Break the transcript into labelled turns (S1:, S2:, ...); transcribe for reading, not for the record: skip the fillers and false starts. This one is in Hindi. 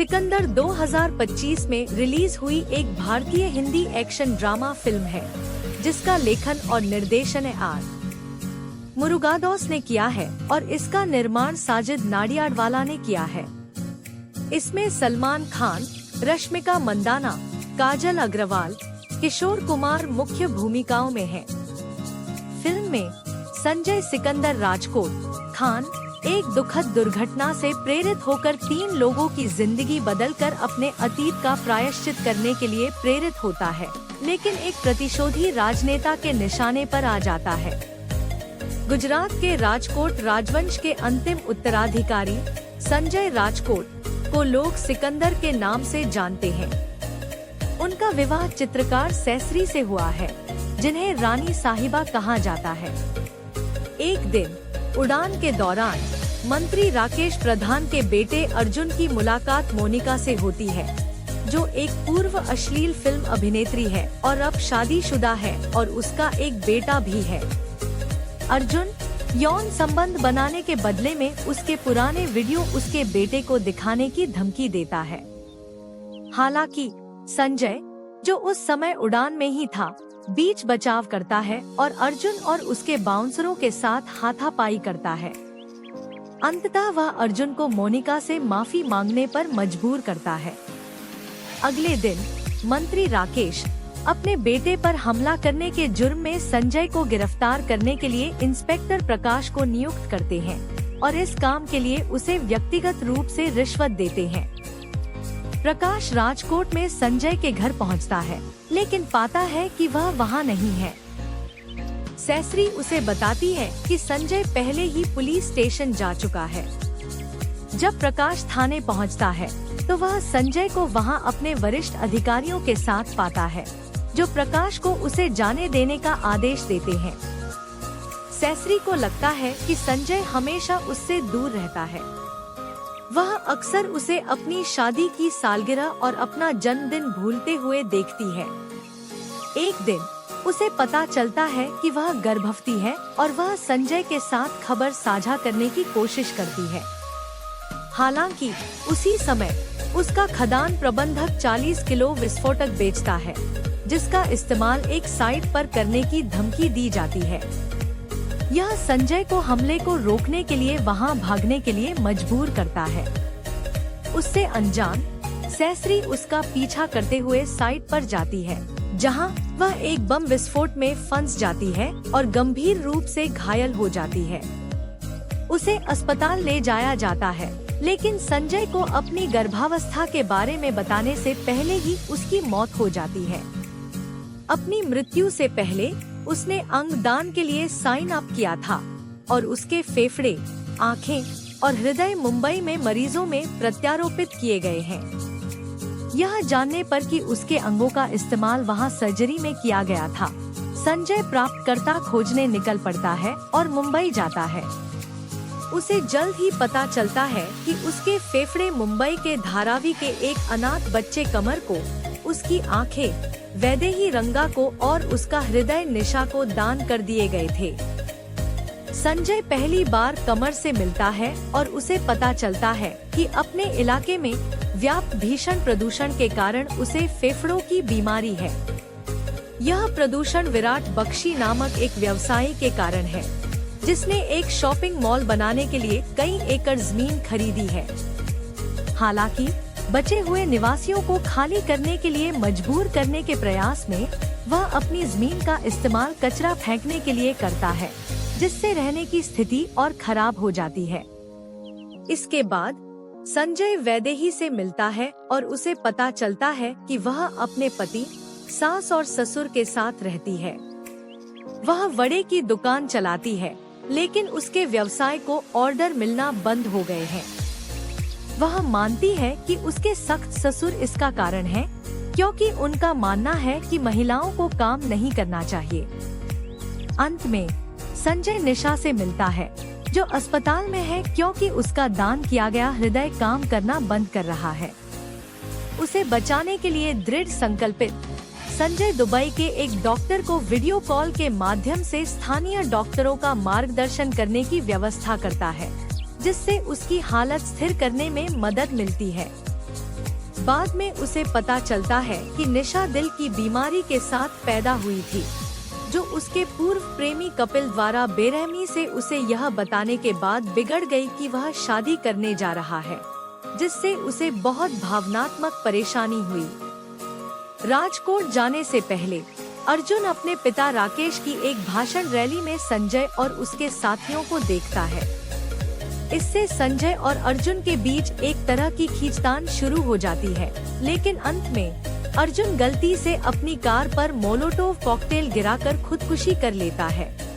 S1: सिकंदर 2025 में रिलीज हुई एक भारतीय हिंदी एक्शन ड्रामा फिल्म है जिसका लेखन और निर्देशन आर मुरुगादोस ने किया है और इसका निर्माण साजिद नाडियाडवाला ने किया है। इसमें सलमान खान, रश्मिका मंदाना, काजल अग्रवाल, किशोर कुमार मुख्य भूमिकाओं में हैं। फिल्म में संजय सिकंदर राजकोट खान एक दुखद दुर्घटना से प्रेरित होकर 3 लोगों की जिंदगी बदलकर अपने अतीत का प्रायश्चित करने के लिए प्रेरित होता है, लेकिन एक प्रतिशोधी राजनेता के निशाने पर आ जाता है। गुजरात के राजकोट राजवंश के अंतिम उत्तराधिकारी संजय राजकोट को लोग सिकंदर के नाम से जानते हैं। उनका विवाह चित्रकार सेसरी से हुआ है, जिन्हें रानी साहिबा कहा जाता है। एक दिन उड़ान के दौरान मंत्री राकेश प्रधान के बेटे अर्जुन की मुलाकात मोनिका से होती है, जो एक पूर्व अश्लील फिल्म अभिनेत्री है और अब शादीशुदा है और उसका एक बेटा भी है। अर्जुन यौन संबंध बनाने के बदले में उसके पुराने वीडियो उसके बेटे को दिखाने की धमकी देता है। हालांकि संजय, जो उस समय उड़ान में ही था, बीच बचाव करता है और अर्जुन और उसके बाउंसरों के साथ हाथापाई करता है। अंततः वह अर्जुन को मोनिका से माफी मांगने पर मजबूर करता है। अगले दिन मंत्री राकेश अपने बेटे पर हमला करने के जुर्म में संजय को गिरफ्तार करने के लिए इंस्पेक्टर प्रकाश को नियुक्त करते हैं और इस काम के लिए उसे व्यक्तिगत रूप से रिश्वत देते हैं। प्रकाश राजकोट में संजय के घर पहुंचता है, लेकिन पाता है कि वह वहां नहीं है। सेसरी उसे बताती है कि संजय पहले ही पुलिस स्टेशन जा चुका है। जब प्रकाश थाने पहुंचता है, तो वह संजय को वहां अपने वरिष्ठ अधिकारियों के साथ पाता है, जो प्रकाश को उसे जाने देने का आदेश देते हैं। सेसरी को लगता है कि संजय हमेशा उससे दूर रहता है। वह अक्सर उसे अपनी शादी की सालगिरह और अपना जन्मदिन भूलते हुए देखती है। एक दिन उसे पता चलता है कि वह गर्भवती है और वह संजय के साथ खबर साझा करने की कोशिश करती है। हालांकि उसी समय उसका खदान प्रबंधक 40 किलो विस्फोटक बेचता है, जिसका इस्तेमाल एक साइट पर करने की धमकी दी जाती है। यह संजय को हमले को रोकने के लिए वहां भागने के लिए मजबूर करता है। उससे अनजान सेसरी उसका पीछा करते हुए साइट पर जाती है, जहां वह एक बम विस्फोट में फंस जाती है और गंभीर रूप से घायल हो जाती है। उसे अस्पताल ले जाया जाता है, लेकिन संजय को अपनी गर्भावस्था के बारे में बताने से पहले ही उसकी मौत हो जाती है। अपनी मृत्यु से पहले उसने अंगदान के लिए साइन अप किया था और उसके फेफड़े, आँखें और हृदय मुंबई में मरीजों में प्रत्यारोपित किए गए हैं। यह जानने पर कि उसके अंगों का इस्तेमाल वहां सर्जरी में किया गया था, संजय प्राप्तकर्ता खोजने निकल पड़ता है और मुंबई जाता है। उसे जल्द ही पता चलता है कि उसके फेफड़े मुंबई के धारावी के एक अनाथ बच्चे कमर को, उसकी आँखें वैदेही रंगा को और उसका हृदय निशा को दान कर दिए गए थे। संजय पहली बार कमर से मिलता है और उसे पता चलता है कि अपने इलाके में व्याप्त भीषण प्रदूषण के कारण उसे फेफड़ों की बीमारी है। यह प्रदूषण विराट बख्शी नामक एक व्यवसायी के कारण है, जिसने एक शॉपिंग मॉल बनाने के लिए कई एकड़ जमीन खरीदी है। हालांकि बचे हुए निवासियों को खाली करने के लिए मजबूर करने के प्रयास में वह अपनी जमीन का इस्तेमाल कचरा फेंकने के लिए करता है, जिससे रहने की स्थिति और खराब हो जाती है। इसके बाद संजय वैदेही से मिलता है और उसे पता चलता है कि वह अपने पति, सास और ससुर के साथ रहती है। वह वड़े की दुकान चलाती है, लेकिन उसके व्यवसाय को ऑर्डर मिलना बंद हो गए हैं। वह मानती है कि उसके सख्त ससुर इसका कारण है, क्योंकि उनका मानना है कि महिलाओं को काम नहीं करना चाहिए। अंत में संजय निशा से मिलता है, जो अस्पताल में है क्योंकि उसका दान किया गया हृदय काम करना बंद कर रहा है। उसे बचाने के लिए दृढ़ संकल्पित संजय दुबई के एक डॉक्टर को वीडियो कॉल के माध्यम से स्थानीय डॉक्टरों का मार्गदर्शन करने की व्यवस्था करता है, जिससे उसकी हालत स्थिर करने में मदद मिलती है। बाद में उसे पता चलता है कि निशा दिल की बीमारी के साथ पैदा हुई थी, जो उसके पूर्व प्रेमी कपिल द्वारा बेरहमी से उसे यह बताने के बाद बिगड़ गई कि वह शादी करने जा रहा है, जिससे उसे बहुत भावनात्मक परेशानी हुई। राजकोट जाने से पहले अर्जुन अपने पिता राकेश की एक भाषण रैली में संजय और उसके साथियों को देखता है। इससे संजय और अर्जुन के बीच एक तरह की खींचतान शुरू हो जाती है, लेकिन अंत में अर्जुन गलती से अपनी कार पर मोलोटोव कॉकटेल गिराकर खुदकुशी कर लेता है।